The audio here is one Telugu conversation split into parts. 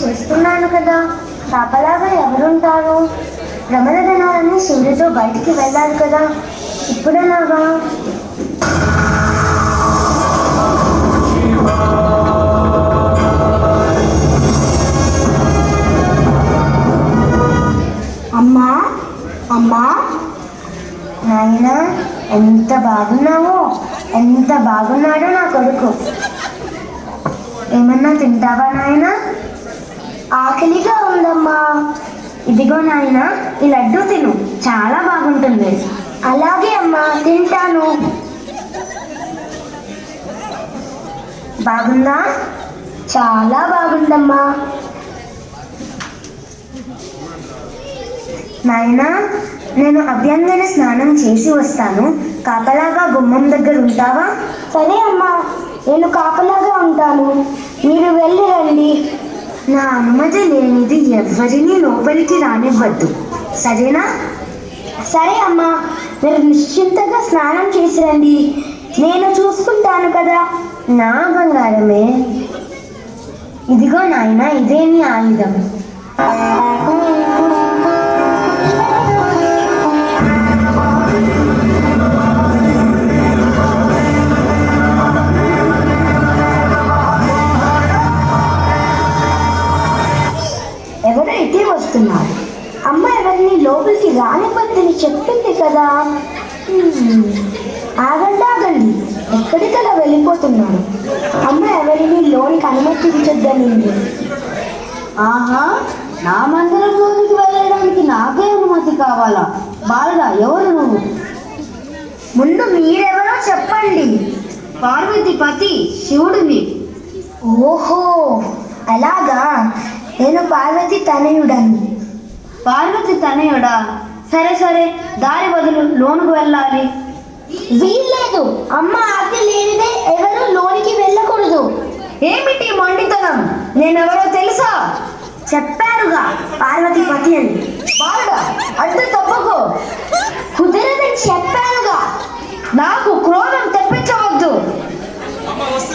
చేస్తున్నాను కదా, పాపలాగా ఎవరుంటారు? ప్రమదనాలన్నీ శివుడితో బయటికి వెళ్ళాలి కదా, ఇప్పుడెలాగా? అమ్మా అమ్మా, నాయనా ఎంత బాగున్నావో, ఎంత బాగున్నాడో నా కొడుకు. ఏమన్నా తింటావా నాయనా? ఆకలిగా ఉందమ్మా. ఇదిగో నాయనా, ఈ లడ్డు తిను, చాలా బాగుంటుంది. అలాగే అమ్మా, తింటాను. బాగుందా? చాలా బాగుందమ్మా. నాయనా, నేను అభ్యంగన స్నానం చేసి వస్తాను, కాపలాగా గుమ్మం దగ్గర ఉంటావా? సరే అమ్మా, నేను కాపలాగా ఉంటాను, మీరు వెళ్ళి రండి. నా అనుమతి లేనిది ఎవరిని లోపలికి రానివ్వద్దు, సరేనా? సరే అమ్మా, మీరు నిశ్చింతగా స్నానం చేసి రండి, నేను చూసుకుంటాను కదా. నా బంగారమే. ఇదిగో నాయన, ఇదే నీ ఆయుధం. ఎవరైతే వస్తున్నారు? అమ్మ ఎవరిని లోపలికి రానివ్వద్దని చెప్పింది కదా. ఆగండి ఆగండి, ఎక్కడికలా వెళ్ళిపోతున్నారు? అమ్మ ఎవరిని లోనికి అనుమతించొద్దని. ఆహా, నా మందిరంలోనికి వెళ్ళడానికి నాకే అనుమతి కావాలా? బాలుడా, ఎవరు నువ్వు? ముందు మీరెవరో చెప్పండి. పార్వతి పతి శివుడిని. ఓహో, అలాగా. నేను పార్వతి తనయుడను. పార్వతి తనయుడా? సరే సరే, దారి వదులు, లోనుకు వెళ్ళాలి. వీల్లేదు, అమ్మ ఆజ్ఞ లేనిదే ఎవరు లోనికి వెళ్ళకూడదు. ఏమిటి మొండితనం? నేనెవరో తెలుసా? చెప్పారుగా, పార్వతి పతి అని. బాలుడా, అడ్డు తప్పకు. కుదరదని చెప్పానుగా. నాకు క్రోధం తెప్పించవద్దు.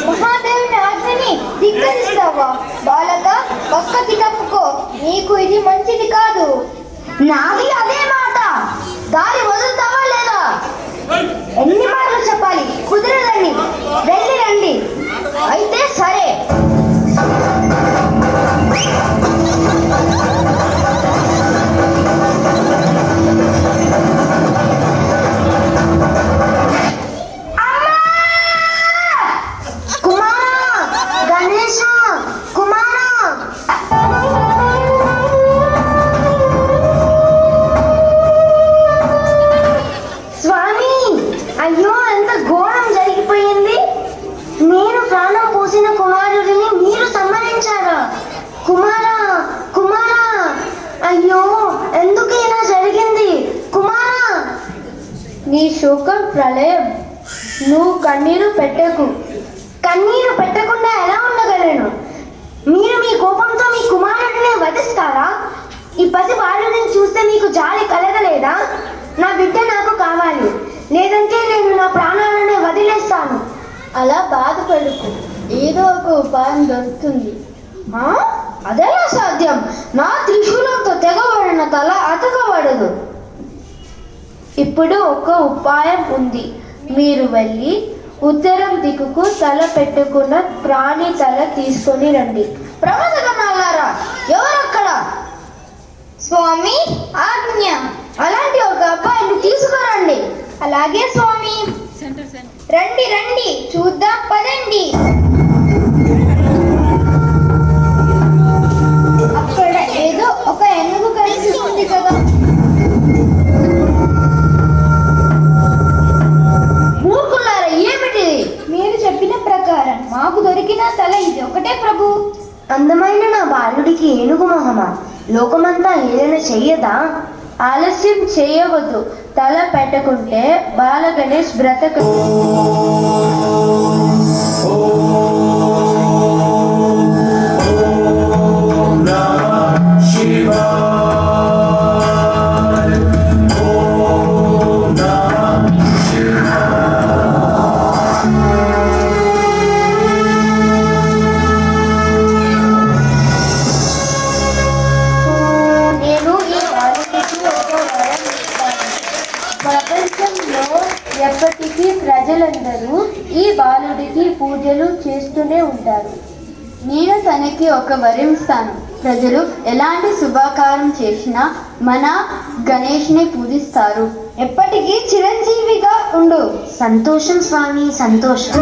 మహాదేవుని ఆజ్ఞని ధిక్కరిస్తావా? బాలక, పక్కకి తప్పుకో, నీకు ఇది మంచిది కాదు. నాది అదే మాట. దారి వదులుతావా లేదా? ఎన్ని మాటలు చెప్పాలి? కుదరదని. వెళ్ళి రండి. అయితే సరే. అయ్యో, ఎంత ఘోరం జరిగిపోయింది. నేను ప్రాణం పోసిన కుమారుడిని మీరు సంహరించారా? కుమారా, కుమారా, అయ్యో, ఎందుకు ఇలా జరిగింది? కుమారా, నీ శోకం ప్రళయం, నువ్వు కన్నీరు పెట్టకు. కన్నీరు పెట్టకుండా ఎలా ఉండగలను? మీరు మీ కోపంతో మీ కుమారుడిని వధిస్తారా? ఈ పసి బాలుడిని చూస్తే మీకు జాలి కలగలేదా? నా బిడ్డ నాకు కావాలి, లేదంటే నేను నా ప్రాణాలను వదిలేస్తాను. అలా బాధపడుకు, ఏదో ఒక ఉపాయం దొరుకుతుంది. అదెలా సాధ్యం? నా త్రిశూలంతో తెగబడిన తల అతకబడదు. ఇప్పుడు ఒక ఉపాయం ఉంది. మీరు వెళ్ళి ఉత్తరం దిక్కుకు తల పెట్టుకున్న ప్రాణి తల తీసుకొని రండి. ప్రమదగణాలారా, ఎవరక్కడ? స్వామి ఆజ్ఞ. అలాంటి ఒక అబ్బాయిని తీసుకురండి. అలాగే స్వామి. రండి రండి, చూద్దాం పదండి. అక్కడ ఏదో ఒక ఏనుగు కనిపిస్తుంది కదా. మూర్ఖులారా, ఏమిటిది? మీరు చెప్పిన ప్రకారం మాకు దొరికిన తల ఇది ఒకటే ప్రభు. అందమైన నా బాలుడికి ఏనుగు మొహమా? లోకమంతా ఏదైనా చెయ్యదా? ఆలస్యం చేయవద్దు. తల పెట్టకుంటే బాల గణేష్ బ్రతక. ప్రపంచంలో ఎప్పటికీ ప్రజలందరూ ఈ బాలుడికి పూజలు చేస్తూనే ఉంటారు. నేను తనకి ఒక వరం ఇస్తాను. ప్రజలు ఎలాంటి శుభకార్యం చేసినా మన గణేష్ని పూజిస్తారు. ఎప్పటికీ చిరంజీవిగా ఉండు. సంతోషం స్వామి, సంతోషం.